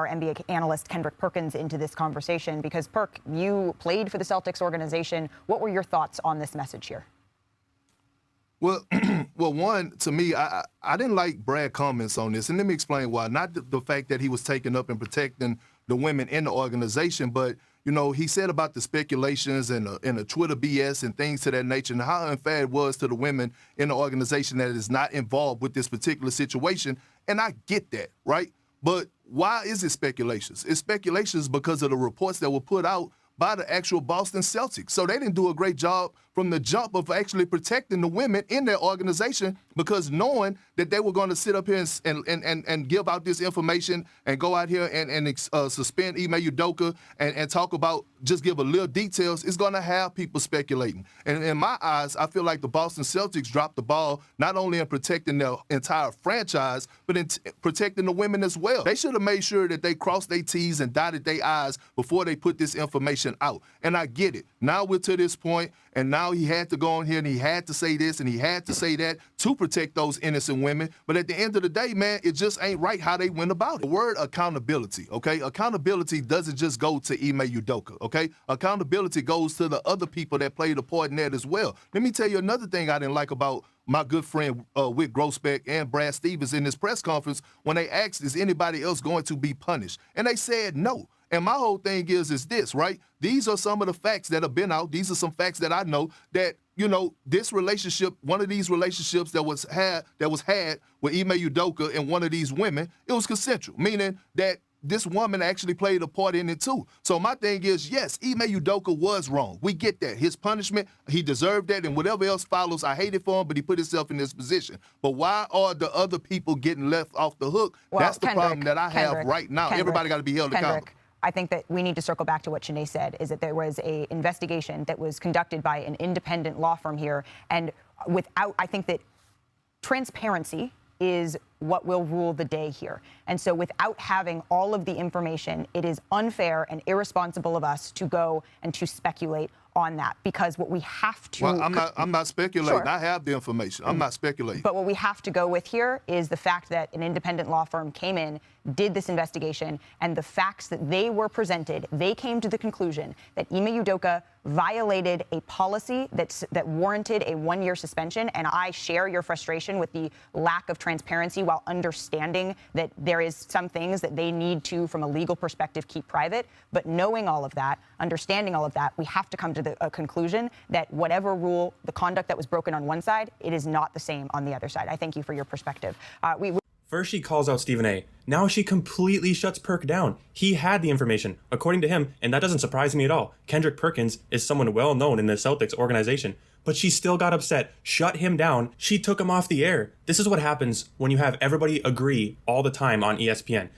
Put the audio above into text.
our NBA analyst Kendrick Perkins into this conversation because, Perk, you played for the Celtics organization. What were your thoughts on this message here? Well, one, to me, I didn't like Brad's comments on this, and let me explain why. Not the fact that he was taking up and protecting the women in the organization, but, you know, he said about the speculations and the Twitter BS and things to that nature and how unfair it was to the women in the organization that is not involved with this particular situation, and I get that, right? But why is it speculations? It's speculations because of the reports that were put out by the actual Boston Celtics. So they didn't do a great job from the jump of actually protecting the women in their organization, because knowing that they were going to sit up here and give out this information and go out here and suspend Ime Udoka and talk about, just give a little details, is going to have people speculating. And in my eyes, I feel like the Boston Celtics dropped the ball not only in protecting their entire franchise, but in protecting the women as well. They should have made sure that they crossed their T's and dotted their I's before they put this information out. And I get it. Now we're to this point, and now he had to go on here and he had to say this and he had to say that to protect those innocent women. But at the end of the day, man, it just ain't right how they went about it. The word accountability, okay? Accountability doesn't just go to Ime Udoka, okay? Accountability goes to the other people that played a part in that as well. Let me tell you another thing I didn't like about my good friend Wick Grossbeck and Brad Stevens in this press conference when they asked, is anybody else going to be punished? And they said no. And my whole thing is this, right? These are some of the facts that have been out. These are some facts that I know that, you know, this relationship, one of these relationships that was had with Ime Udoka and one of these women, it was consensual, meaning that this woman actually played a part in it too. So my thing is, yes, Ime Udoka was wrong. We get that. His punishment, he deserved that, and whatever else follows, I hate it for him, but he put himself in this position. But why are the other people getting left off the hook? Well, that's the problem that I have right now. Everybody got to be held accountable. I think that we need to circle back to what Shanae said, is that there was an investigation that was conducted by an independent law firm here. And I think that transparency is what will rule the day here. And so without having all of the information, it is unfair and irresponsible of us to go and to speculate on that, because what we have to... Well, I'm not speculating. Sure. I have the information. I'm not speculating. But what we have to go with here is the fact that an independent law firm came in, did this investigation, and the facts that they were presented, they came to the conclusion that Ime Udoka violated a policy that warranted a 1-year suspension. And I share your frustration with the lack of transparency, while understanding that there is some things that they need to, from a legal perspective, keep private. But knowing all of that, understanding all of that, we have to come to a conclusion that whatever rule, the conduct that was broken on one side, it is not the same on the other side. I thank you for your perspective. First, she calls out Stephen A. Now she completely shuts Perk down. He had the information, according to him, and that doesn't surprise me at all. Kendrick Perkins is someone well known in the Celtics organization, but she still got upset, shut him down. She took him off the air. This is what happens when you have everybody agree all the time on ESPN.